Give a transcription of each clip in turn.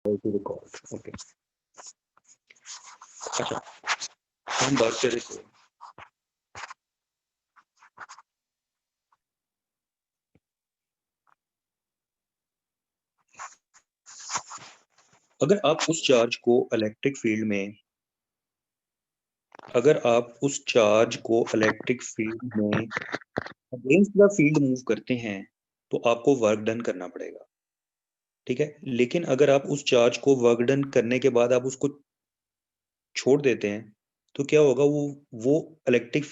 To record. Okay, अच्छा हम बात कर रहे थे अगर आप उस चार्ज को इलेक्ट्रिक फील्ड में अगेंस्ट द फील्ड मूव करते हैं तो आपको वर्क डन करना पड़ेगा, ठीक है। लेकिन अगर आप उस चार्ज को वर्क डन करने के बाद आप उसको छोड़ देते हैं तो क्या होगा, वो इलेक्ट्रिक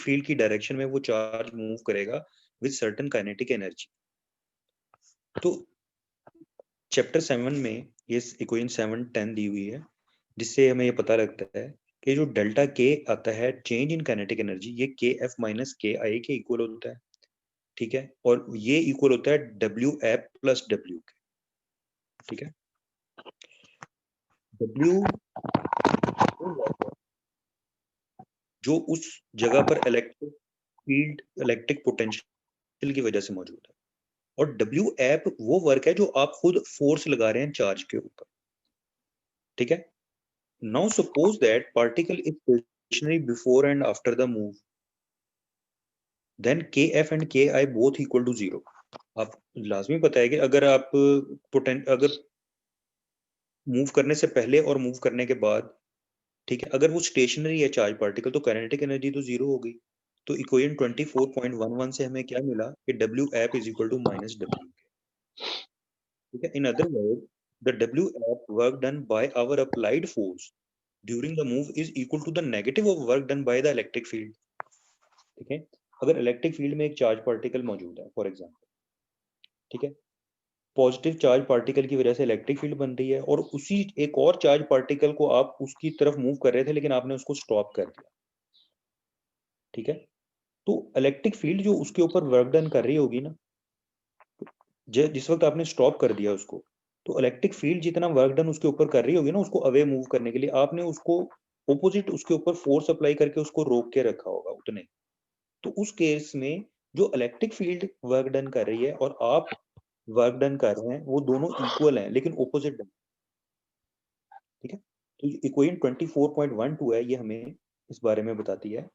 फील्ड की डायरेक्शन में वो चार्ज मूव करेगा विद सर्टेन काइनेटिक एनर्जी। तो चैप्टर 7 में ये इक्वेशन 7-10 दी हुई है, जिससे हमें ये पता लगता है कि जो डेल्टा के आता है चेंज इन काइनेटिक एनर्जी, ये के एफ माइनस के आई के इक्वल होता है, ठीक है। और ये इक्वल होता है डब्ल्यू एफ प्लस डब्ल्यू के, ठीक है। डब्ल्यू जो उस जगह पर इलेक्ट्रिक पोटेंशियल की वजह से मौजूद है, और डब्ल्यू एप वो वर्क है जो आप खुद फोर्स लगा रहे हैं चार्ज के ऊपर, ठीक है। Now suppose that particle is stationary before and after the move, then K F and K I both equal to 0। आप लाजमी पता है कि अगर मूव करने से पहले और मूव करने के बाद, ठीक है, अगर वो स्टेशनरी है चार्ज पार्टिकल तो काइनेटिक एनर्जी तो 0 होगी। तो इक्वेशन 24.11 से हमें क्या मिला कि W F is equal to minus W, ठीक है। In other word, the W F work done by our applied force during the move is equal to the negative of work done by the electric field, ठीक है। अगर electric field में एक charge particle मौजूद है for example, ठीक है, positive charge particle की वजह से इलेक्ट्रिक फील्ड बन रही है, और उसी एक और चार्ज पार्टिकल को आप उसकी तरफ मूव कर रहे थे लेकिन आपने उसको स्टॉप कर दिया, ठीक है। तो इलेक्ट्रिक फील्ड जो उसके ऊपर वर्क डन कर रही होगी ना, जिस वक्त आपने स्टॉप कर दिया उसको, तो इलेक्ट्रिक फील्ड जितना वर्क डन उसके ऊपर कर रही होगी ना, उसको अवे मूव करने के लिए आपने उसको ऑपोजिट उसके ऊपर फोर्स अप्लाई करके उसको रोक के रखा होगा उतने। तो उस केस में जो इलेक्ट्रिक फील्ड वर्क डन कर रही है और आप वर्क डन कर रहे हैं, वो दोनों इक्वल हैं लेकिन ऑपोजिट, ठीक है। तो इक्वेशन 24.12 है, ये हमें इस बारे में बताती है,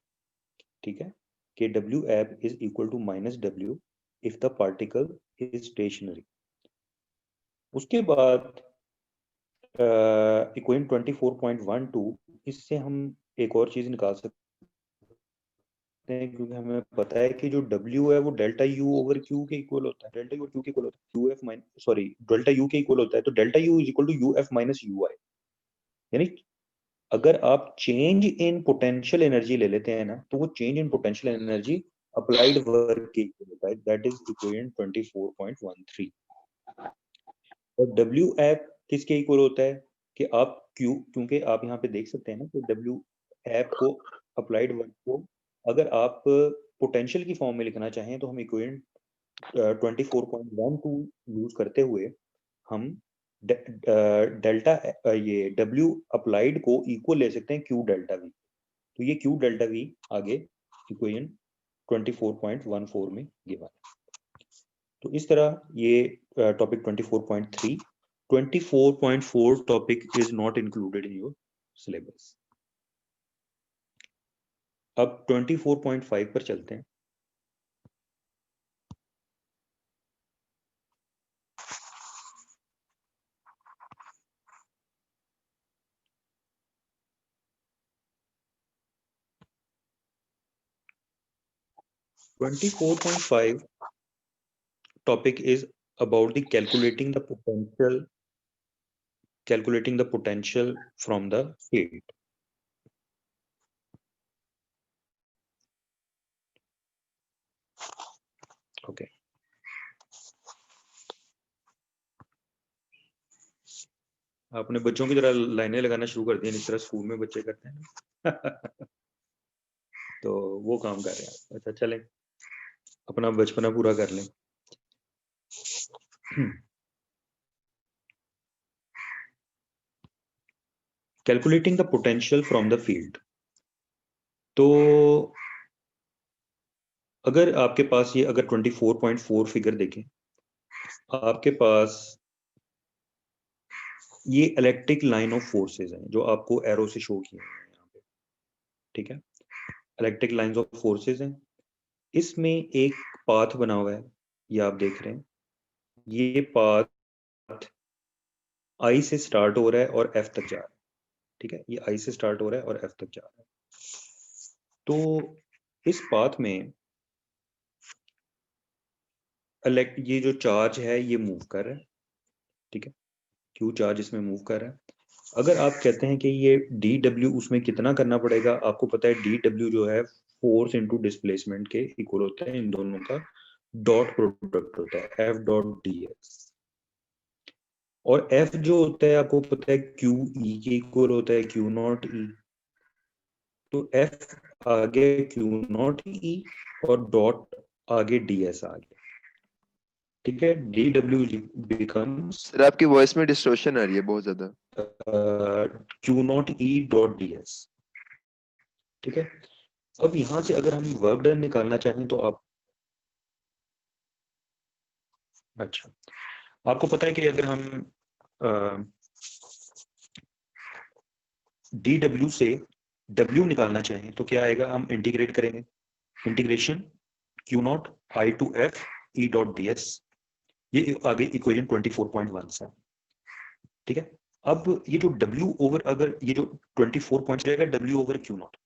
ठीक है, कि W F is equal to minus W if the particle is stationary. उसके बाद इक्वेशन 24.12, इससे हम एक और चीज निकाल सकते हैं, क्योंकि हमें पता है कि जो W है वो डेल्टा U ओवर Q के इक्वल होता है, डेल्टा U और Q के इक्वल होता है, UF minus sorry delta U के इक्वल होता है, तो delta U is equal to UF minus UI। यानी अगर आप चेंज इन पोटेंशियल एनर्जी ले लेते हैं ना, तो वो change in potential energy applied work के इक्वल होता है, दैट इज इक्वेशन 24.13। और डब्ल्यू एफ किसके इक्वल होता है कि आप क्यू, क्योंकि आप यहाँ पे देख सकते हैं ना कि डब्ल्यू एफ को, अप्लाइड वर्क को, अगर आप पोटेंशियल की फॉर्म में लिखना चाहें तो हम इक्वेशन 24.12 यूज करते हुए हम डेल्टा ये डब्ल्यू अप्लाइड को इक्वल ले सकते हैं क्यू डेल्टा वी। तो ये क्यू डेल्टा वी आगे इक्वेशन 24.14 में गिवन है। तो इस तरह ये topic 24.3, 24.4 topic is not included in your syllabus. अब 24.5 पर चलते हैं। Twenty four point five topic is about the calculating the potential from the field. Okay. आपने बच्चों की तरह लाइनें लगाना शुरू कर दी, जिस तरह स्कूल में बच्चे करते हैं ना तो वो काम कर रहे हैं। अच्छा चलें, अपना बचपना पूरा कर लें। Calculating the potential from the field. तो अगर आपके पास ये, अगर 24.4 फिगर देखें, आपके पास ये इलेक्ट्रिक लाइन ऑफ फोर्सेस हैं जो आपको एरो से शो किए हैं यहाँ पे, ठीक है। इलेक्ट्रिक लाइंस ऑफ फोर्सेस हैं, इसमें एक पाथ बना हुआ है, ये आप देख रहे हैं। ये पाथ आई से स्टार्ट हो रहा है और एफ तक जा रहा है, ठीक है। ये आई से स्टार्ट हो रहा है और एफ तक जा रहा है। तो इस पाथ में ये जो चार्ज है ये मूव कर रहा है, ठीक है। क्यू चार्ज इसमें मूव कर रहा है। अगर आप कहते हैं कि ये डी डब्ल्यू उसमें कितना करना पड़ेगा, आपको पता है डी डब्ल्यू जो है फोर्स इनटू डिस्प्लेसमेंट के इक्वल होता है, इन दोनों का डॉट प्रोडक्ट होता है, एफ डॉट डी एस। और एफ जो होता है आपको पता है क्यू ई के इक्वल होता है, क्यू नॉट ई। तो एफ आगे क्यू नॉट ई और डॉट आगे डी एस आ गया, ठीक है। डी डब्ल्यू बिकम्स सर आपकी वॉइस में डिस्टॉर्शन आ रही है बहुत ज्यादा। क्यू नॉट ई डॉट डी एस, ठीक है। अब यहां से अगर हम वर्क डन निकालना चाहें तो आप, अच्छा, आपको पता है कि अगर हम डी डब्ल्यू से डब्ल्यू निकालना चाहें तो क्या आएगा, हम इंटीग्रेट करेंगे, integration Q naught I to F E dot D S, ये आगे इक्वेशन 24.1 से, ठीक है। अब ये जो W ओवर, अगर ये जो 24 पॉइंट्स रहेगा W ओवर क्यू नॉट,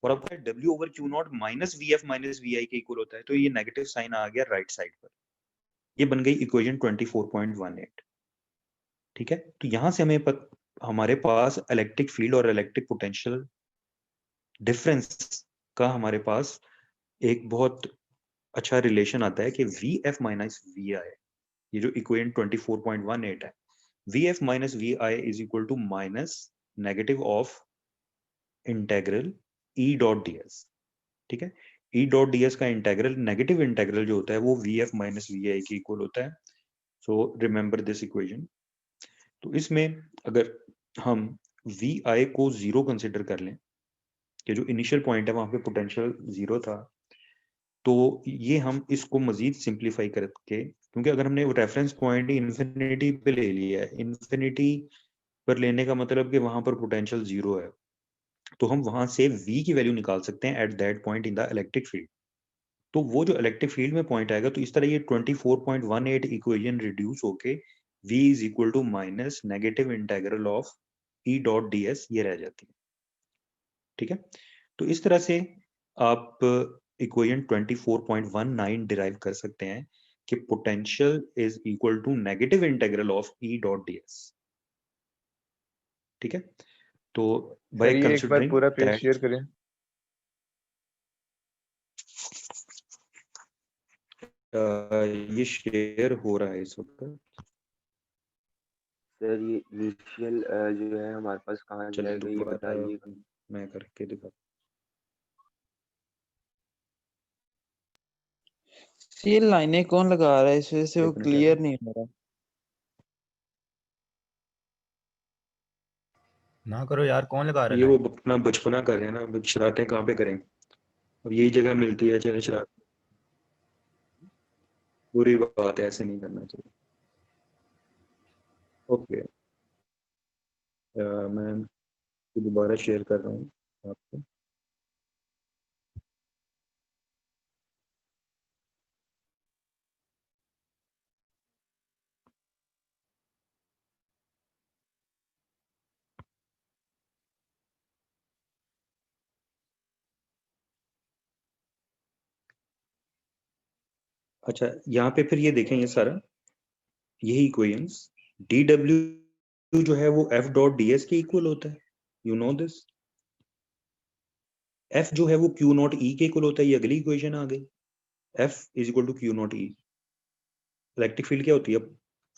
और आपको W over q naught minus v F minus we आई के इक्वल होता है, तो ये नेगेटिव साइन आ गया राइट साइड पर, ये बन गई इक्वेशन 24.18, ठीक है। तो यहां से हमारे पास इलेक्ट्रिक फील्ड और इलेक्ट्रिक पोटेंशियल डिफरेंस का हमारे पास एक बहुत अच्छा रिलेशन आता है कि V F minus we I, ये जो इक्वेशन 24.18 है, V F minus we I is equal to minus negative of integral E dot D S, ठीक है। ई डॉट डी एस का इंटेग्रल, नेगेटिव इंटेग्रल जो होता है वो वी एफ माइनस वी आई के इक्वल होता है। So remember this equation. तो इसमें अगर हम वी आई को जीरो कंसिडर कर लें, कि जो इनिशियल पॉइंट है वहां पे पोटेंशियल जीरो था, तो ये हम इसको मजीद सिंप्लीफाई करके, क्योंकि अगर हमने रेफरेंस पॉइंट इन्फिनिटी पे ले लिया है, इन्फिनिटी पर लेने का मतलब कि वहां पर पोटेंशियल जीरो है, तो हम वहां से v की वैल्यू निकाल सकते हैं eight that point in the electric field. तो वो जो इलेक्ट्रिक फील्ड में पॉइंट आएगा, तो इस तरह ये 24.18 इक्वेशन रिड्यूस होके v is equal to minus negative integral of E dot D S ये रह जाती है, ठीक है। तो इस तरह से आप इक्वेशन 24.19 डिराइव कर सकते हैं कि potential is equal to negative integral of E dot D S, ठीक है। तो बाय सर ये एक बार कंसिडरिंग पूरा पेज दैट, शेयर करें। ये शेयर हो रहा है इस वक्त। सर ये इनिशियल जो है हमारे पास कहाँ चलिए जाएगा ये दोबारा बताइएगा। मैं करके दिखा। ये लाइनें कौन लगा रहा है, इस वजह से वो एक मिनट क्लियर नहीं हो रहा। ना करो यार, कौन लगा रहा ये है? वो अपना बचपना कर रहे हैं ना, अब शरारतें कहाँ पे करें, अब यही जगह मिलती है, चले शरारत, बुरी बात है, ऐसे नहीं करना चाहिए। ओके, मैं दोबारा शेयर कर रहा हूँ आपको। अच्छा, यहाँ पे फिर ये देखें, ये सारा यही इक्वेशंस, डी डब्ल्यू जो है वो एफ डॉट डी एस के इक्वल होता है, यू नो दिस। एफ जो है वो क्यू नॉट ई के इक्वल होता है, ये अगली इक्वेशन आ गई, F is equal to Q naught E. Electric field क्या होती है,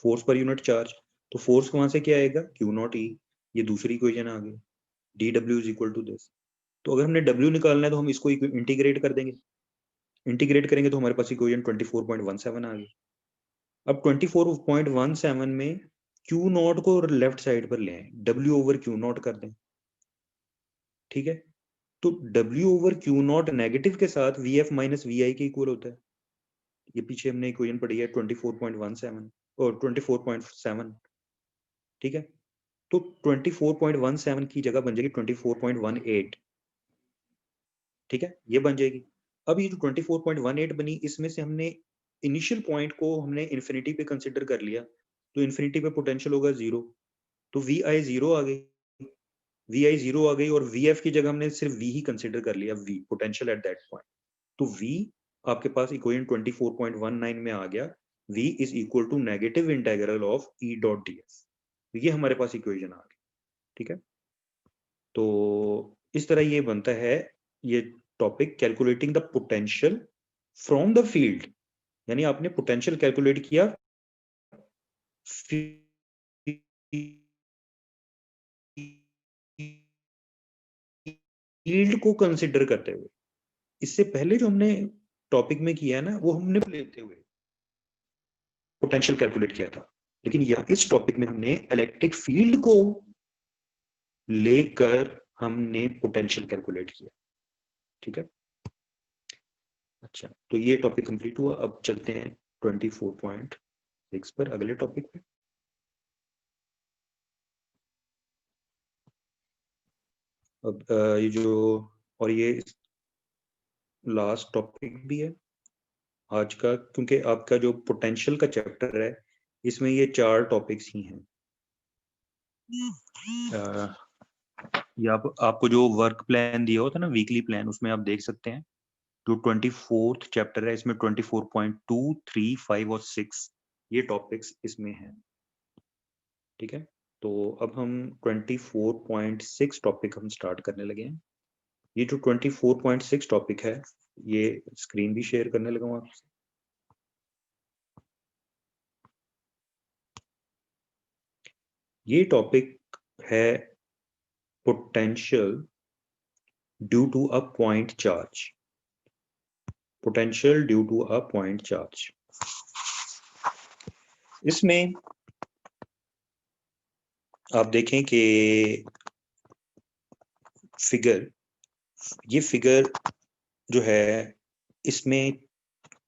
फोर्स पर यूनिट चार्ज, तो फोर्स वहां से क्या आएगा, क्यू नॉट ई, ये दूसरी इक्वेशन आ गई, D W is equal to this. तो अगर हमने डब्ल्यू निकालना है तो हम इसको इंटीग्रेट कर देंगे, इंटीग्रेट करेंगे तो हमारे पास इक्वेशन 24.17 आ गई। अब 24.17 में क्यू नॉट को लेफ्ट साइड पर ले आए, डब्ल्यू ओवर क्यू नॉट कर दें, ठीक है। तो W over q not negative के साथ वी एफ माइनस वी आई के इक्वल होता है, ये पीछे हमने इक्वेशन पढ़ी है 24.17 और 24.7, ठीक है। तो 24.17 की जगह बन जाएगी 24.18, ठीक है, ये बन जाएगी। अब ये जो 24.18 बनी, इसमें से हमने इनिशियल पॉइंट को हमने इन्फिनिटी पे कंसिडर कर लिया, तो इन्फिनिटी पे पोटेंशियल होगा 0, तो वी आई 0 आ गई, वी आई 0 आ गई, और वी एफ की जगह हमने सिर्फ वी ही कंसिडर कर लिया, V potential at that point. तो वी आपके पास इक्वेशन 24.19 में आ गया, v is equal to negative integral of E dot D S, ये हमारे पास इक्वेशन आ गई, ठीक है। तो इस तरह ये बनता है ये topic, calculating the potential from the field, यानी आपने पोटेंशियल कैलकुलेट किया फील्ड को कंसिडर करते हुए। इससे पहले जो हमने टॉपिक में किया है ना, वो हमने लेते हुए पोटेंशियल कैलकुलेट किया था, लेकिन यह इस टॉपिक में हमने इलेक्ट्रिक फील्ड को लेकर हमने पोटेंशियल कैलकुलेट किया, ठीक है। अच्छा, तो ये टॉपिक कंप्लीट हुआ। अब चलते हैं 24.6 पर, अगले टॉपिक पे। अब ये जो, और ये लास्ट टॉपिक भी है आज का, क्योंकि आपका जो पोटेंशियल का चैप्टर है, इसमें ये 4 टॉपिक्स ही हैं। ये आपको जो वर्क प्लान दिया होता है ना, वीकली प्लान, उसमें आप देख सकते हैं जो 24th चैप्टर है, इसमें 24.2, 3, 5 और 6 ये टॉपिक्स इसमें हैं, ठीक है। तो अब हम 24.6 टॉपिक हम स्टार्ट करने लगे हैं। ये जो 24.6 टॉपिक है, ये स्क्रीन भी शेयर करने लगा हूँ आपसे। ये टॉपिक है potential due to a point charge, potential due to a point charge. इसमें आप देखें कि ये फिगर जो है, इसमें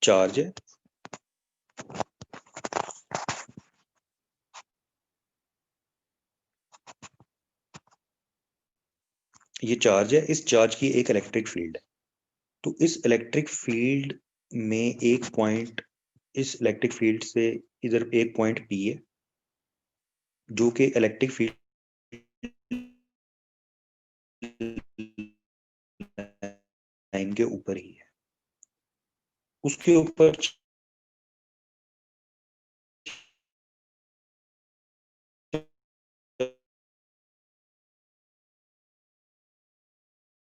चार्ज है, ये चार्ज है, इस चार्ज की एक इलेक्ट्रिक फील्ड है। तो इस इलेक्ट्रिक फील्ड में एक पॉइंट, इस इलेक्ट्रिक फील्ड से इधर एक पॉइंट पी है, जो कि इलेक्ट्रिक फील्ड लाइन के ऊपर ही है, उसके ऊपर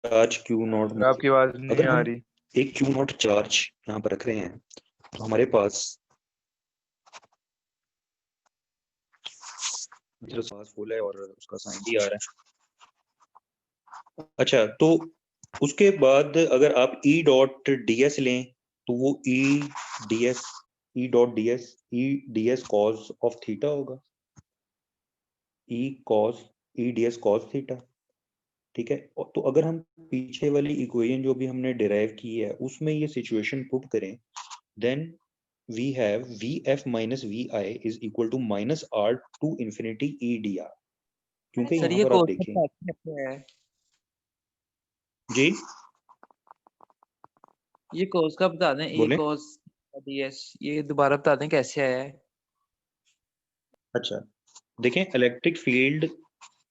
चार्ज क्यू नॉट, आपकी आवाज नहीं अगर आ हम रही। एक क्यू नॉट चार्ज यहाँ पर रख रहे हैं, तो हमारे पास सांस फूल है और उसका साइन भी आ रहा है। अच्छा, तो उसके बाद अगर आप ई डॉट डी एस लें, तो वो E dot D s cos of theta होगा, E d s cos theta, ठीक है। तो अगर हम पीछे वाली इक्वेशन जो भी हमने डिराइव की है, उसमें ये सिचुएशन पुट करें, then we have V F minus we I is equal to minus R to infinity E D R, क्योंकि सर यहाँ ये पर आप कोर्स देखें कैसे है? जी, ये कोर्स का बता दें, ये बोले। कोर्स डीएस, ये दोबारा बता दें कैसे आया है। अच्छा, देखें, इलेक्ट्रिक फील्ड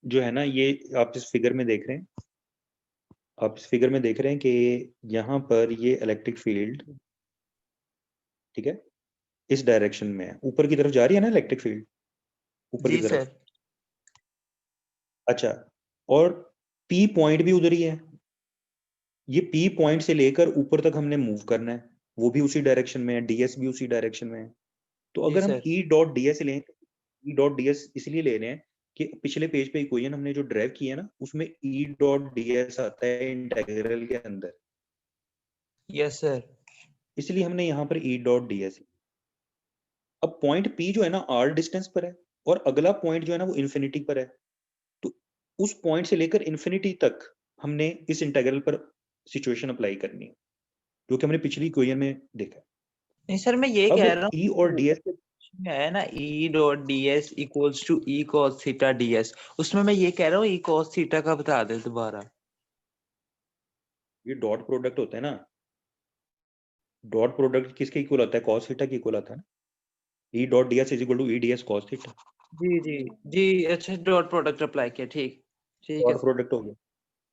जो है ना, ये आप इस फिगर में देख रहे हैं, आप इस फिगर में देख रहे हैं कि यहाँ पर ये इलेक्ट्रिक फील्ड, ठीक है, इस डायरेक्शन में है, ऊपर की तरफ जा रही है ना इलेक्ट्रिक फील्ड, ऊपर की जी तरफ। सर। अच्छा, और पी पॉइंट भी उधर ही है, ये पी पॉइंट से लेकर ऊपर तक हमने मूव करना है, वो भी उसी डायरेक्शन में है, डीएस भी उसी डायरेक्शन में है। तो जी अगर हम सर। ई डॉट डीएस लें, ई डॉट डीएस इसलिए ले रहे हैं कि पिछले पेज पे इक्वेशन हमने जो ड्राइव की है ना, उसमें ई डॉट डीएस आता है इंटीग्रल के अंदर, यस सर। इसलिए हमने यहाँ पर ई डॉट डीएस। अब पॉइंट पी जो है ना, आर डिस्टेंस पर है, और अगला पॉइंट जो है ना, वो इन्फिनिटी पर है। तो उस पॉइंट से लेकर इन्फिनिटी तक हमने इस इंटीग्रल पर सिचुएशन अप्लाई करनी है, जो कि हमने पिछली इक्वेशन में देखा। नहीं सर, मैं ये अब कह रहा ई और हूँ डीएस, में है ना E dot ds equals to E cos theta ds, उसमें मैं ये कह रहा हूँ E cos थीटा का बता दे दोबारा। ये डॉट प्रोडक्ट होता है ना, डॉट प्रोडक्ट किसके इक्वल आता है? cos थीटा के इक्वल आता है ना। E dot ds is equal to E ds cos theta. जी जी जी, अच्छा डॉट प्रोडक्ट अप्लाई किया, ठीक ठीक है डॉट प्रोडक्ट हो गया। जी।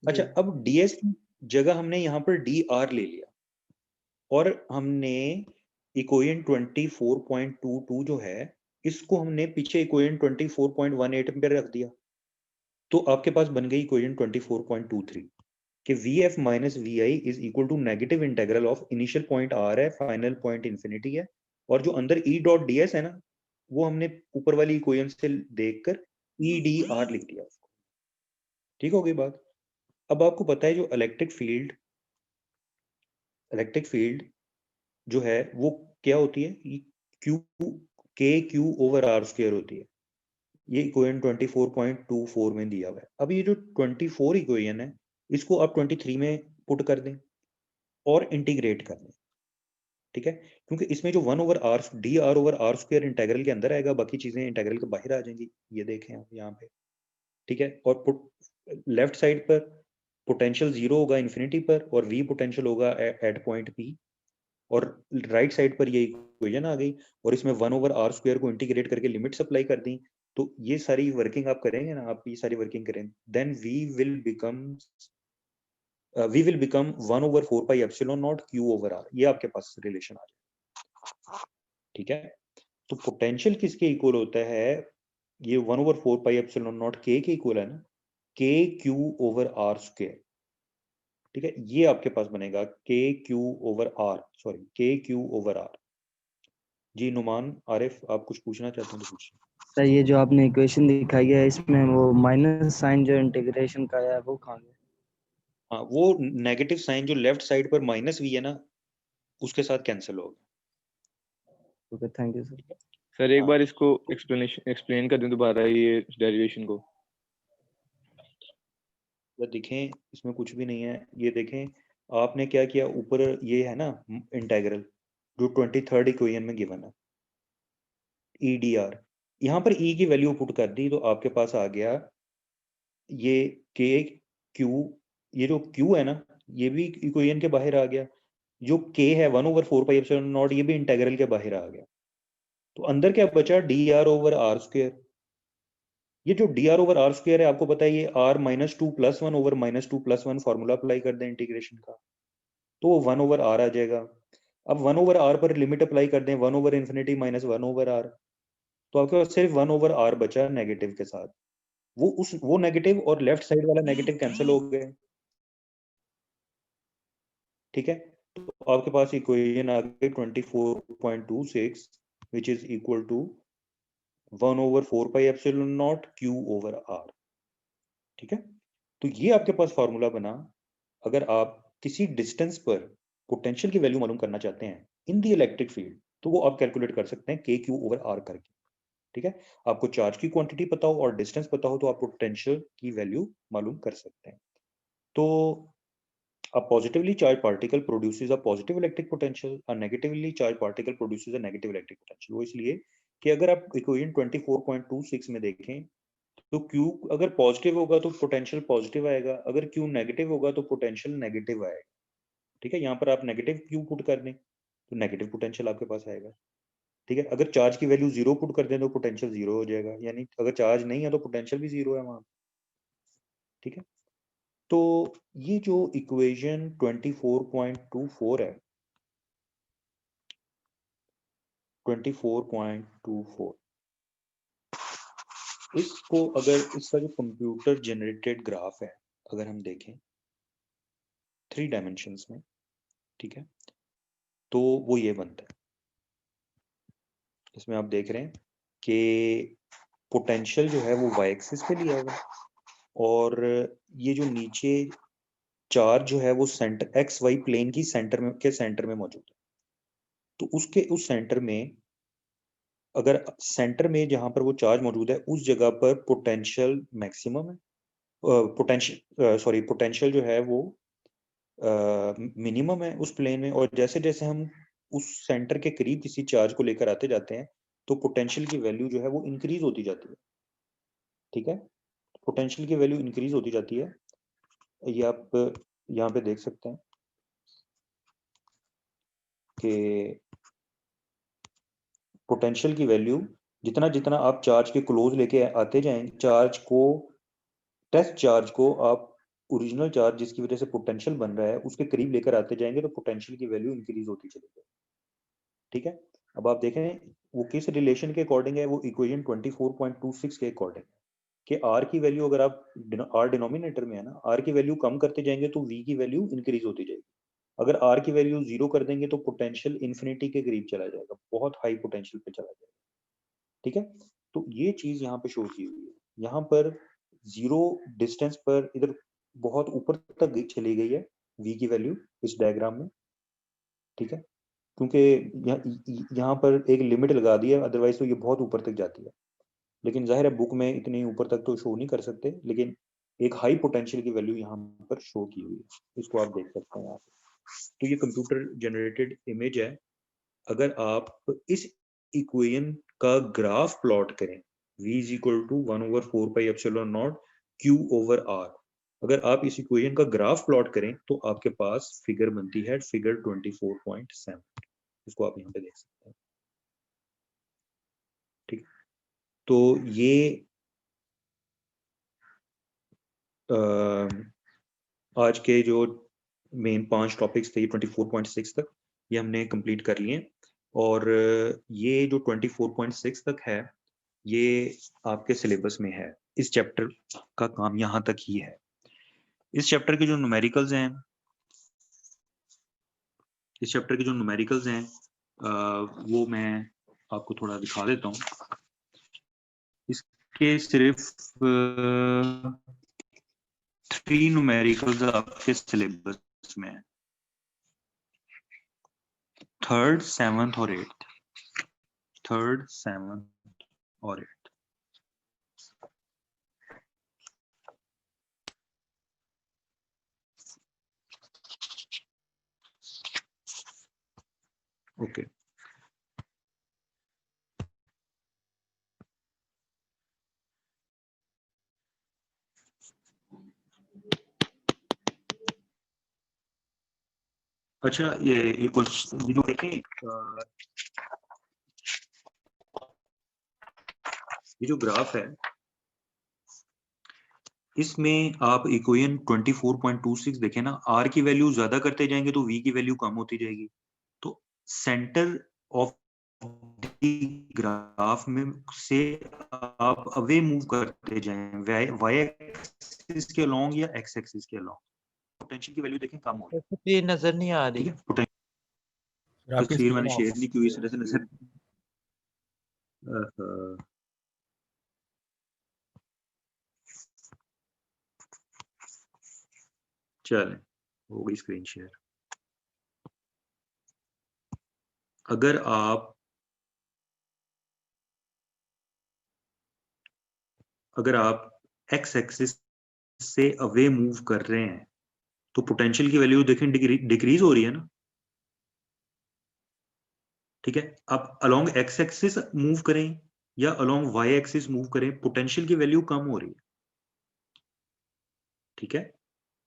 अच्छा, अब ds की जगह हमने यहाँ पर dr ले लिया और हमने इक्वेशन 24.22 जो है इसको हमने पीछे इक्वेशन 24.18 पे रख दिया, तो आपके पास बन गई इक्वेशन 24.23 कि vf minus vi is equal to negative integral of initial point r है, फाइनल पॉइंट इंफिनिटी है, और जो अंदर e डॉट ds है ना वो हमने ऊपर वाली इक्वेशन से देखकर e dr लिख दिया उसको। ठीक हो गई बात। अब आपको पता है जो इलेक्ट्रिक फील्ड जो है वो क्या होती है? क्यू के क्यू ओवर आर स्क्वायर होती है। ये इक्वेशन 24.24 में दिया हुआ है। अब ये जो 24 इक्वेशन है इसको आप 23 में पुट कर दें और इंटीग्रेट कर दें। ठीक है, क्योंकि इसमें जो 1 over R D R over R square integral के अंदर आएगा, बाकी चीजें इंटीग्रल के बाहर आ जाएंगी। ये देखें आप यहाँ पे। ठीक है, और लेफ्ट साइड पर पोटेंशियल जीरो होगा इन्फिनिटी पर और वी पोटेंशियल होगा एट पॉइंट पी, और राइट साइड पर ये इक्वेशन आ गई और इसमें 1 ओवर आर स्क्वायर को इंटीग्रेट करके लिमिट्स अप्लाई कर दी। तो ये सारी वर्किंग आप करेंगे ना, आप ये सारी वर्किंग करें, then V will become 1 over 4 pi epsilon naught Q over R. ये आपके पास रिलेशन आ जाए। ठीक है, तो पोटेंशियल किसके इक्वल होता है? ये 1 ओवर 4 पाई एप्सिलॉन नॉट के इक्वल है ना, के क्यू ओवर आर स्क्वायर। ठीक है, ये आपके पास बनेगा के क्यू ओवर आर, सॉरी के क्यू ओवर आर। जी नुमान आरिफ, आप कुछ पूछना चाहते हैं तो पूछिए। सर ये जो आपने इक्वेशन दिखाई है इसमें वो माइनस साइन जो इंटीग्रेशन का है वो कहाँ गया? हाँ, वो नेगेटिव साइन जो लेफ्ट साइड पर माइनस वी है ना उसके साथ कैंसिल होगा। Okay thank you sir. Sir एक हाँ। बार इसको एक्सप्लेन कर दें दोबारा ये डेरिवेशन को। या देखें इसमें कुछ भी नहीं है, ये देखें आपने क्या किया, ऊपर ये है ना इंटीग्रल जो 23rd इक्वेशन में गिवन है ई डी आर, यहाँ पर ई की वैल्यू पुट कर दी तो आपके पास आ गया ये के क्यू, ये जो क्यू है ना ये भी इक्वेशन के बाहर आ गया, जो के है 1 ओवर 4 पाई एप्सिलॉन नॉट ये भी इंटीग्रल के बाहर आ गया, तो अंदर क्या बचा? D R over R square. ये जो D R over R square है आपको पता है ये R minus two plus one over minus two plus one formula apply कर दें इंटीग्रेशन का, तो वो 1 ओवर आर आ जाएगा। अब 1 ओवर आर पर लिमिट अप्लाई कर दें 1 over infinity minus 1 over R, तो आपके पास सिर्फ 1 ओवर आर बचा नेगेटिव के साथ। वो नेगेटिव और लेफ्ट साइड वाला नेगेटिव कैंसिल हो गए। ठीक है, तो आपके पास इक्वेशन आ गई 24.26 which is equal to 1 over 4 pi epsilon naught q over r। ठीक है, तो ये आपके पास फॉर्मूला बना। अगर आप किसी डिस्टेंस पर पोटेंशियल की वैल्यू मालूम करना चाहते हैं इन दी इलेक्ट्रिक फील्ड तो वो आप कैलकुलेट कर सकते हैं के क्यू ओवर आर करके। ठीक है, आपको चार्ज की क्वांटिटी पता हो और डिस्टेंस पता हो तो आप पोटेंशियल की वैल्यू मालूम कर सकते हैं। तो a positively charged particle produces a positive electric potential, a negatively charged particle produces a negative electric potential। वो इसलिए कि अगर आप इक्वेशन 24.26 में देखें तो Q अगर पॉजिटिव होगा तो पोटेंशियल पॉजिटिव आएगा, अगर Q नेगेटिव होगा तो पोटेंशियल नेगेटिव आएगा। ठीक है, यहाँ पर आप नेगेटिव Q पुट कर दें तो नेगेटिव पोटेंशियल आपके पास आएगा। ठीक है, अगर चार्ज की वैल्यू जीरो पुट कर दें तो पोटेंशियल जीरो हो जाएगा, यानी अगर चार्ज नहीं है तो पोटेंशियल भी जीरो है वहां। ठीक है, तो ये जो इक्वेशन 24.24 है 24.24 इसको अगर इसका जो कंप्यूटर जनरेटेड ग्राफ है अगर हम देखें 3 डायमेंशंस में, ठीक है, तो वो ये बनता है। इसमें आप देख रहे हैं कि पोटेंशियल जो है वो वाई एक्सिस पे लिया हुआ है और ये जो नीचे चार्ज जो है वो सेंटर एक्स वाई प्लेन की सेंटर में मौजूद है। तो उसके उस सेंटर में अगर सेंटर में जहां पर वो चार्ज मौजूद है उस जगह पर पोटेंशियल मैक्सिमम है, पोटेंशियल जो है वो मिनिमम है उस प्लेन में, और जैसे जैसे हम उस सेंटर के करीब किसी चार्ज को लेकर आते जाते हैं तो पोटेंशियल की वैल्यू जो है वो इंक्रीज होती जाती है। ठीक है, पोटेंशियल की वैल्यू इंक्रीज होती जाती है। ये आप यहाँ पे देख सकते हैं कि पोटेंशियल की वैल्यू जितना जितना आप चार्ज के क्लोज लेके आते जाएंगे, चार्ज को, टेस्ट चार्ज को आप ओरिजिनल चार्ज जिसकी वजह से पोटेंशियल बन रहा है उसके करीब लेकर आते जाएंगे तो पोटेंशियल की वैल्यू इंक्रीज होती चली जाएगी। ठीक है, अब आप देखें वो किस रिलेशन के अकॉर्डिंग है, वो इक्वेशन 24.26 के अकॉर्डिंग है कि आर की वैल्यू, अगर आप आर डिनोमिनेटर में है ना, आर की वैल्यू कम करते जाएंगे तो वी की वैल्यू इंक्रीज होती जाएगी। अगर आर की वैल्यू 0 कर देंगे तो पोटेंशियल इन्फिनिटी के करीब चला जाएगा, बहुत हाई पोटेंशियल पे चला जाएगा। ठीक है, तो ये चीज यहाँ पे शो की हुई है। यहाँ पर 0 डिस्टेंस पर इधर बहुत ऊपर तक चली गई है वी की वैल्यू इस डायग्राम में। ठीक है, क्योंकि यहाँ पर एक लिमिट लगा दी है, अदरवाइज तो ये बहुत ऊपर तक जाती है। लेकिन जाहिर है बुक में इतनी ऊपर तक तो शो नहीं कर सकते, लेकिन एक हाई पोटेंशियल की वैल्यू यहाँ पर शो की हुई है, इसको आप देख सकते हैं यहाँ पे। तो ये कंप्यूटर जनरेटेड इमेज है। अगर आप इस इक्वेशन का ग्राफ प्लॉट करें, v is equal to 1/4πε0 q over r, अगर आप इस इक्वेशन का ग्राफ प्लॉट करें तो आपके पास फिगर बनती है, फिगर 24.7। इसको आप यहाँ पे देख सकते हैं। ठीक, तो ये आज के जो मेन 5 टॉपिक्स थे 24.6 तक ये हमने कंप्लीट कर लिए। और ये जो 24.6 तक है ये आपके सिलेबस में है। इस चैप्टर का काम यहाँ तक ही है। इस चैप्टर के जो न्यूमेरिकल्स हैं, वो मैं आपको थोड़ा दिखा देता हूँ। इसके सिर्फ 3 न्यूमेरिकल्स आपके सिलेबस में है, 3rd, 7th और 8th। 3rd, 7th और 8th। ओके, अच्छा ये कुछ जो देखें, ये जो ग्राफ है इसमें आप इक्वेशन 24.26 देखें ना, आर की वैल्यू ज्यादा करते जाएंगे तो वी की वैल्यू कम होती जाएगी। तो सेंटर ऑफ ग्राफ में से आप अवे मूव करते जाएं, वाई एक्सिस के अलोंग या एक्स एक्सिस के अलोंग, पोटेंशियल की वैल्यू देखें कम हो रही है। ये नजर नहीं आ ठीक रही। है, पोटेंशियल आपकी तस्वीर स्क्रीन मैंने ऑफ शेयर नहीं की हुई, इस तरह से नजर चलें, हो गई स्क्रीन शेयर। अगर आप एक्स एक्सिस से अवे मूव कर रहे हैं तो पोटेंशियल की वैल्यू देखें डिक्रीज हो रही है ना। ठीक है, आप अलोंग एक्स एक्सिस मूव करें या अलोंग वाई एक्सिस मूव करें, पोटेंशियल की वैल्यू कम हो रही है। ठीक है,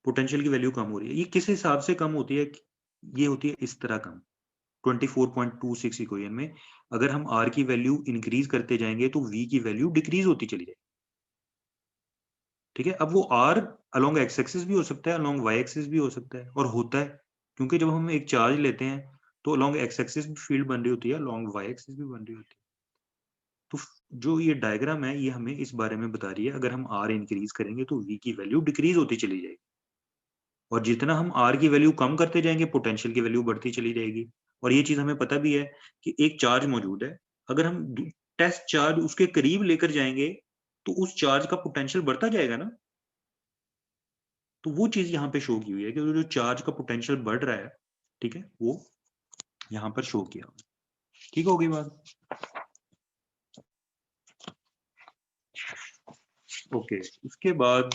पोटेंशियल की वैल्यू कम हो रही है। ये किस हिसाब से कम होती है? ये होती है इस तरह कम। 24.26 इक्वेशन में अगर हम आर की वैल्यू इंक्रीज करते जाएंगे तो वी की वैल्यू डिक्रीज होती चली जाएगी। ठीक है, अब वो आर अलोंग एक्स एक्सिस भी हो सकता है, अलोंग वाई एक्सिस भी हो सकता है, और होता है क्योंकि जब हम एक चार्ज लेते हैं तो अलोंग एक्स एक्सिस भी फील्ड बन रही होती है, अलोंग वाई एक्सिस भी बन रही होती है। तो जो ये डायग्राम है ये हमें इस बारे में बता रही है, अगर हम आर इंक्रीज करेंगे तो वी की वैल्यू डिक्रीज होती चली जाएगी, और जितना हम आर की वैल्यू कम करते जाएंगे पोटेंशियल की वैल्यू बढ़ती चली जाएगी। और ये चीज हमें पता भी है कि एक चार्ज मौजूद है, अगर हम टेस्ट चार्ज उसके करीब लेकर जाएंगे तो उस चार्ज का पोटेंशियल बढ़ता जाएगा ना। तो वो चीज यहाँ पे शो की हुई है कि जो चार्ज का पोटेंशियल बढ़ रहा है, ठीक है, वो यहाँ पर शो किया। ठीक होगी बात? ओके, उसके बाद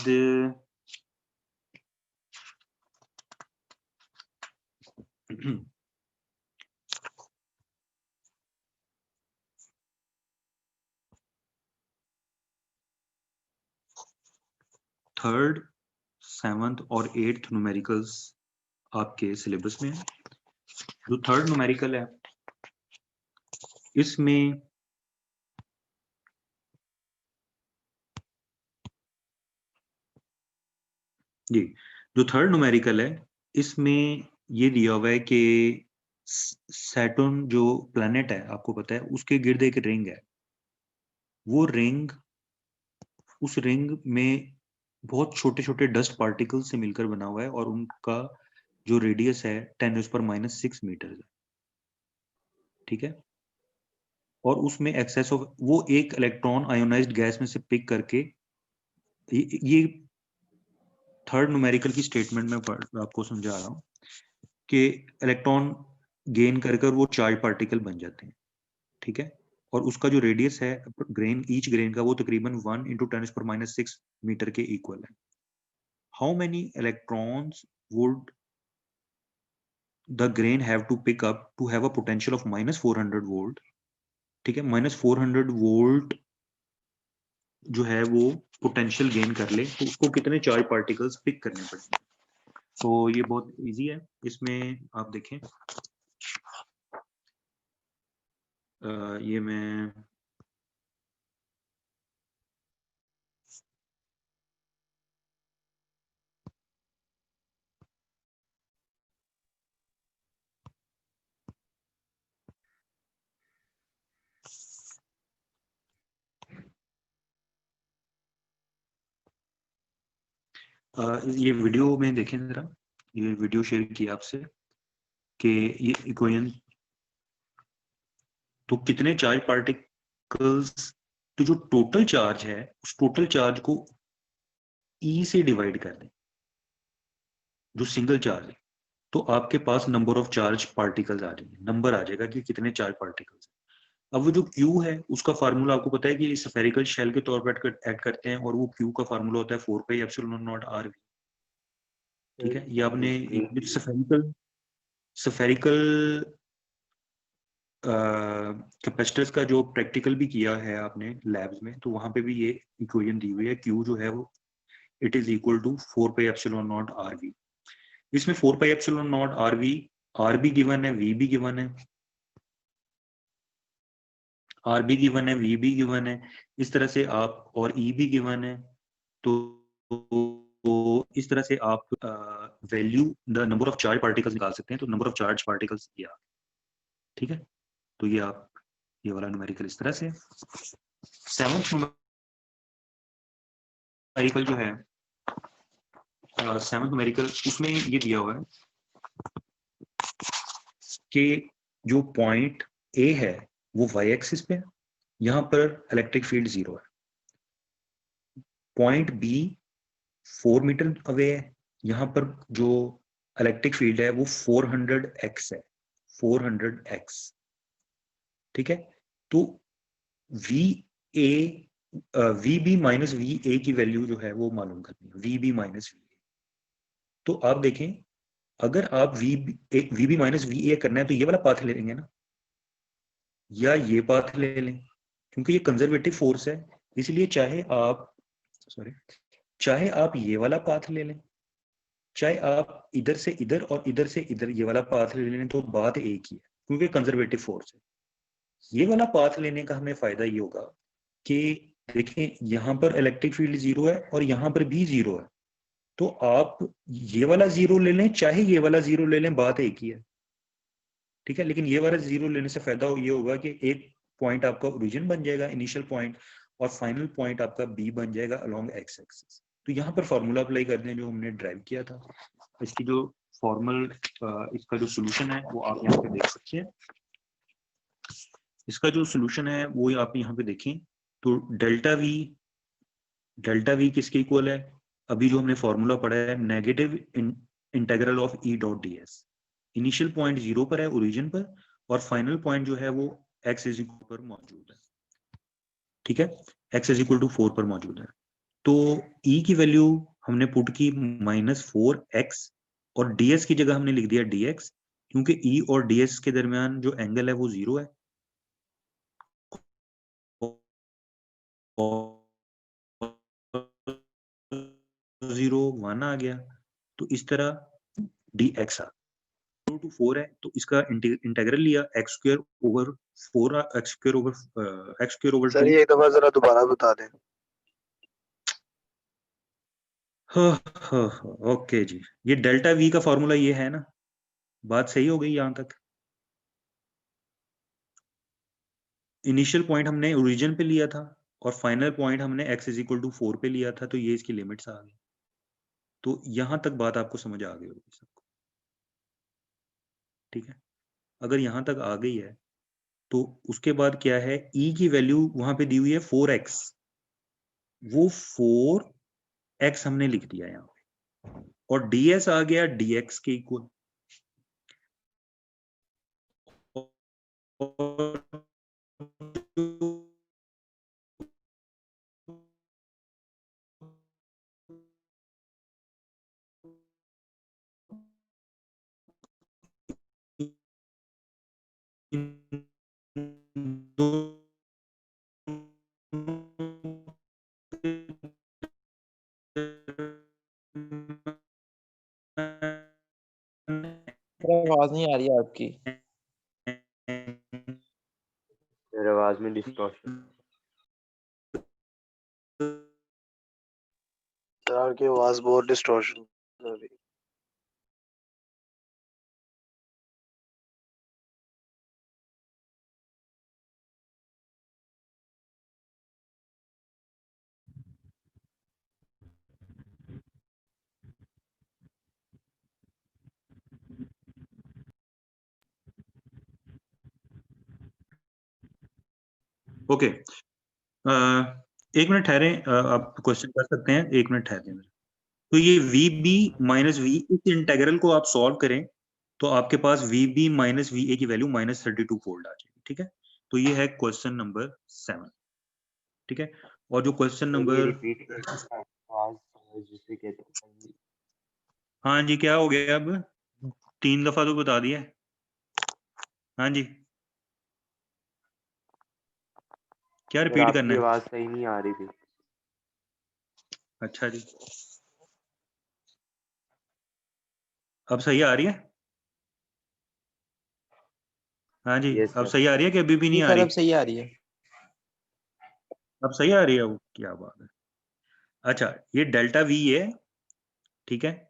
3rd, 7th और 8th न्यूमेरिकल्स आपके सिलेबस में है। जो 3rd न्यूमेरिकल है इसमें जी, जो 3rd न्यूमेरिकल है इसमें ये दिया हुआ है कि सैटर्न जो प्लैनेट है आपको पता है उसके गिर्द एक रिंग है। वो रिंग, उस रिंग में बहुत छोटे छोटे डस्ट पार्टिकल से मिलकर बना हुआ है और उनका जो रेडियस है 10⁻⁻6 मीटर है। ठीक है, और उसमें एक्सेस ऑफ वो एक इलेक्ट्रॉन आयोनाइज्ड गैस में से पिक करके ये 3rd न्यूमेरिकल की स्टेटमेंट में आपको समझा रहा हूँ कि इलेक्ट्रॉन गेन कर वो चार्ज पार्टिकल बन जाते हैं। ठीक है, और उसका जो रेडियस है ग्रेन, ईच ग्रेन का, वो तकरीबन 1 × 10⁻⁶ मीटर के इक्वल है। How many electrons would the grain have to pick up to have a potential of -400 volt? ठीक है, -400 वोल्ट जो है वो पोटेंशियल गेन कर ले तो उसको कितने चार्ज पार्टिकल्स पिक करने पड़ेंगे? तो ये बहुत इजी है। इसमें आप देखें, ये मैं ये वीडियो में देखें जरा, ये वीडियो शेयर किया आपसे कि ये इक्वेशन, तो कितने चार्ज पार्टिकल्स, तो जो टोटल चार्ज है उस टोटल चार्ज को ई से डिवाइड कर दें, जो सिंगल चार्ज है, तो आपके पास नंबर ऑफ चार्ज पार्टिकल्स आ जाएंगे, नंबर आ जाएगा कि कितने चार्ज पार्टिकल्स। अब वो जो क्यू है उसका फार्मूला आपको पता है कि स्फेरिकल शेल के तौर पर ऐड करते हैं और वो क्यू का फार्मूला होता है 4πε0r। ठीक है, ये आपने स्फेरिकल कैपेसिटर्स का जो प्रैक्टिकल भी किया है आपने लैब्स में, तो वहां पे भी ये इक्वेशन दी हुई है, क्यू जो है वो it is equal to 4πε0rv। इसमें 4πε0rv, आर भी गिवन है, वी भी गिवन है, आर भी गिवन है, वी भी गिवन है, इस तरह से आप, और ई भी गिवन है। तो इस तरह से आप value the number of charge particles निकाल सकते हैं। तो नंबर ऑफ चार्ज पार्टिकल्स ये आ, ठीक है, तो ये आप, ये वाला न्यूमेरिकल इस तरह से। 7th न्यूमेरिकल जो है, 7th न्यूमेरिकल, उसमें ये दिया हुआ है कि जो पॉइंट ए है वो वाई एक्सिस पे है, यहां पर इलेक्ट्रिक फील्ड 0 है। पॉइंट बी 4 मीटर अवे है, यहां पर जो इलेक्ट्रिक फील्ड है वो 400x है, 400x। ठीक है, तो V A, V B minus V A की वैल्यू जो है वो मालूम करनी है, V B minus we A. तो आप देखें, अगर आप V B minus we A करना है तो ये वाला पाथ ले लेंगे ना, या ये पाथ ले लें, क्योंकि ये कंजर्वेटिव फोर्स है, इसलिए चाहे आप ये वाला पाथ ले लें, चाहे आप इधर से इधर और इधर से इधर ये वाला पाथ ले लें, तो बात एक ही है, क्योंकि कंजर्वेटिव फोर्स है। ये वाला पाथ लेने का हमें फायदा ये होगा कि देखें, यहां पर इलेक्ट्रिक फील्ड 0 है और यहां पर भी 0 है, तो आप ये वाला 0 ले लें चाहे ये वाला 0 ले लें, बात एक ही है। ठीक है, लेकिन ये वाला 0 लेने से फायदा ये होगा कि एक पॉइंट आपका ओरिजिन बन जाएगा, इनिशियल पॉइंट, और फाइनल पॉइंट आपका बी बन जाएगा अलोंग एक्स एक्सिस। तो यहाँ पर फॉर्मूला अप्लाई करते हैं जो हमने ड्राइव किया था। इसकी जो फॉर्मल, इसका जो सोल्यूशन है वो आप यहाँ पे देख सकते हैं। इसका जो सोल्यूशन है वो आप यहाँ पे देखें, तो डेल्टा वी किसके इक्वल है? अभी जो हमने फॉर्मूला पढ़ा है, negative integral of E dot D S. Initial point 0 पर है ओरिजिन पर, और फाइनल पॉइंट जो है वो x इज इक्वल पर मौजूद है। ठीक है, x इज इक्वल टू 4 पर मौजूद है। तो e की वैल्यू हमने पुट की -4x, और ds की जगह हमने लिख दिया dx, क्योंकि e और ds के दरमियान जो एंगल है वो 0 है। 0 1 आ गया, तो इस तरह dx आ 0 to 4 है, तो इसका इंटीग्रल लिया x square over 4 x square over sir 2। ये एक दफा जरा दोबारा बता दें। ओके जी, ये डेल्टा v का फॉर्मूला ये है ना, बात सही हो गई यहाँ तक। इनिशियल पॉइंट हमने ओरिजिन पे लिया था और फाइनल पॉइंट हमने x इज इक्वल टू 4 पे लिया था, तो ये इसकी लिमिट्स आ गई। तो यहां तक बात आपको समझ आ गई होगी सबको, ठीक है। अगर यहां तक आ गई है तो उसके बाद क्या है, e की वैल्यू वहां पे दी हुई है 4x, वो 4x हमने लिख दिया यहाँ पे, और ds आ गया dx के इक्वल। आवाज नहीं आ रही है आपकी। मेरी आवाज में डिस्टॉर्शन। सर आपकी आवाज बहुत डिस्टॉर्शन हो रही है। ओके, एक मिनट ठहरे, आप क्वेश्चन कर सकते हैं, एक मिनट ठहरे। तो ये वी बी माइनस वी, इस इंटेग्रल को आप सॉल्व करें तो आपके पास v B minus V A की वैल्यू -32 फोल्ड आ जाएगी, ठीक है। तो ये है क्वेश्चन नंबर 7, ठीक है। और जो क्वेश्चन नंबर, रिपीट आवाज जिसे कहते हैं। हाँ जी, क्या हो गया अब, 3 दफा तो बता दिया। हाँ जी, क्या सर रिपीट करना आपकी है? आवाज सही नहीं आ रही थी। अच्छा जी, अब सही आ रही है? हाँ जी, यस अब सर। सही आ रही है कि अभी भी नहीं जी आ सर, रही? अब सही आ रही है। अब सही आ रही है, वो क्या बात है। अच्छा, ये डेल्टा वी है, ठीक है।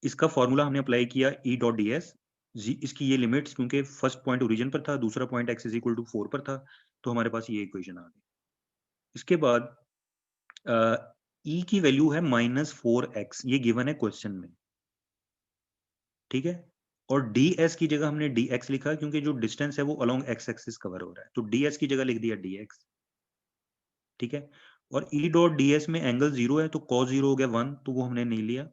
इसका फॉर्मूला हमने अप्लाई किया ई डॉट डी एस, इसकी ये लिमिट्स, क्योंकि फर्स्ट पॉइंट ओरिजिन पर था, दूसरा point x is equal to 4 पर था, तो हमारे पास ये इक्वेशन आ गई। इसके बाद e की वैल्यू है -4x, ये गिवन है क्वेश्चन में, ठीक है। और ds की जगह हमने dx लिखा, क्योंकि जो डिस्टेंस है वो अलोंग x एक्सिस कवर हो रहा है, तो ds की जगह लिख दिया dx, ठीक है। और e डॉट ds में एंगल 0 है, तो cos 0 हो गया 1, तो वो हमने नहीं लिया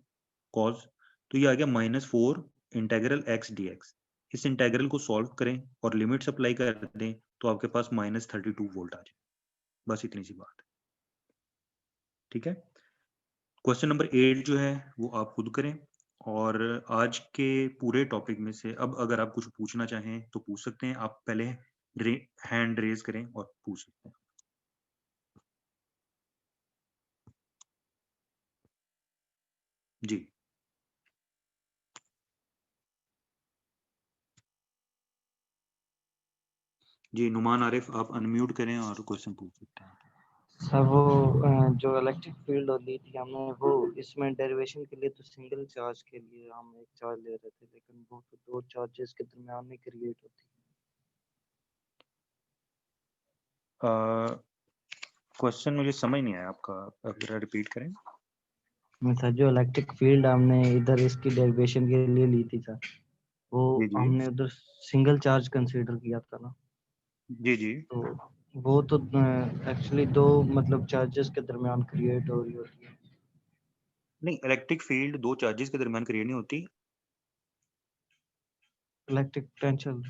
cos, तो ये आ गया -4 इंटेग्रल x dx। इस इंटेग्रल को सॉल्व करें और लिमिट्स अप्लाई कर दें, तो आपके पास -32 वोल्ट आ जाए। बस इतनी सी बात है, ठीक है। क्वेश्चन नंबर 8 जो है वो आप खुद करें, और आज के पूरे टॉपिक में से अब अगर आप कुछ पूछना चाहें तो पूछ सकते हैं। आप पहले हैंड रेज करें और पूछ सकते हैं। जी जी, नुमान आरिफ, आप अनम्यूट करें और क्वेश्चन पूछ सकते हैं। सर वो जो इलेक्ट्रिक फील्ड होती थी हमने वो इसमें डेरिवेशन के लिए तो सिंगल चार्ज के लिए हम एक चार्ज ले रहे थे, लेकिन वो तो दो चार्जेस के दरमियान में क्रिएट होती क्वेश्चन मुझे समझ नहीं आया आपका, अगर रिपीट करें। है। सर जो इलेक्ट्रिक फील्ड हमने इधर इसकी डेरिवेशन के लिए ली थी सर, वो जी जी हमने उधर सिंगल चार्ज कंसीडर किया था ना, जी जी, तो वो तो एक्चुअली दो मतलब चार्जेस के दरमियान क्रिएट हो रही होती है। नहीं, इलेक्ट्रिक फील्ड दो चार्जेस के दरमियान क्रिएट नहीं होती। इलेक्ट्रिक पोटेंशियल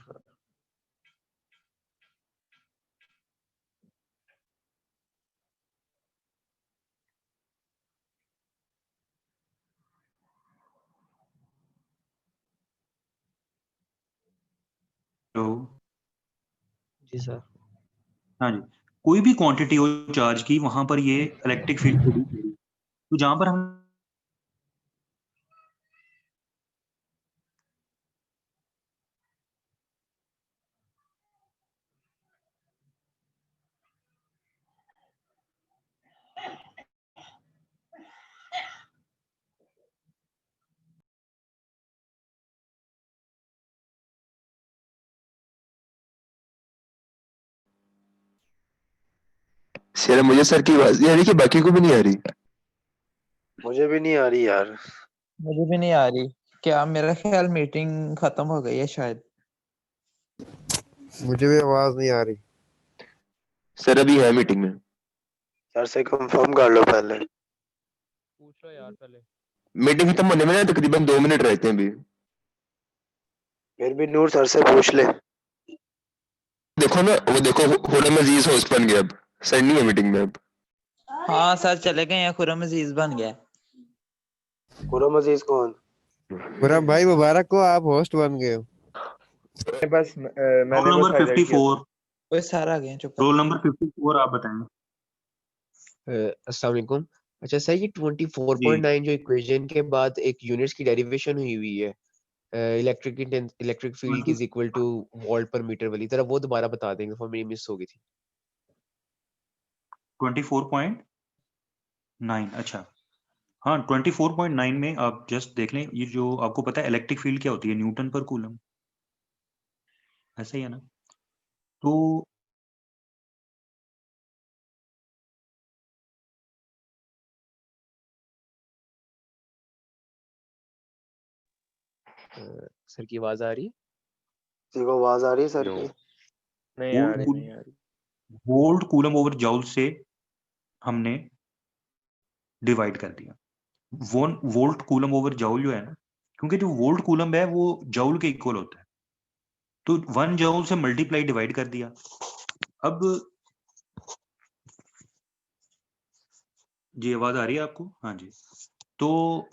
तो जी सर। हाँ जी, कोई भी क्वांटिटी हो चार्ज की, वहां पर ये इलेक्ट्रिक फील्ड प्रोड्यूस हो रही है। तो जहां पर हम सर मुझे सर की आवाज नहीं आ रही कि बाकी को भी नहीं आ रही? मुझे भी नहीं आ रही यार। मुझे भी नहीं आ रही। क्या मेरा ख्याल मीटिंग खत्म हो गई है शायद। मुझे भी आवाज नहीं आ रही। सर अभी है मीटिंग में। सर से कंफर्म कर लो पहले। पूछ लो यार पहले। मीटिंग खत्म होने में ना तकरीबन 2 मिनट रहते हैं अभी। फिर भी नूर सर से पूछ ले। देखो ना, वो देखो खुरम अजीज होस्ट बन गया अब। सर नहीं है मीटिंग में अब। हाँ सर चले गए हैं, खुरम अजीज बन गया। खुरम अजीज कौन? खुरम भाई मुबारक को, आप होस्ट बन गए हो। बस रोल मैंने बस नंबर हाईलाइट किया 54, था। ओए सर आ गए, चुप रोल नंबर 54 आप बताएं। अस्सलाम वालेकुम। अच्छा सर, ये जी 24.9 जो इक्वेशन के बाद एक यूनिट्स की डेरिवेशन हुई हुई है, electric field 20 is equal two volt पर मीटर वाली, जरा वो दोबारा बता देंगे, फॉर मेरी मिस हो गई थी। 24.9 अच्छा हाँ 24.9 में आप जस्ट देख लें, ये जो आपको पता है इलेक्ट्रिक फील्ड क्या होती है, न्यूटन पर कूलम, ऐसा ही है ना? तो सर की आवाज आ रही है? किसी को आवाज आ रही है सर की? नहीं आ रही, वोल्ट नहीं आ रही। वोल्ट कूलम ओवर जूल से हमने डिवाइड कर दिया। वोल्ट कूलम ओवर जूल जो है ना, क्योंकि जो वोल्ट कूलम है वो जूल के इक्वल होता है, तो 1 जूल से मल्टीप्लाई डिवाइड कर दिया। अब जी आवाज आ रही है आपको? हाँ जी। तो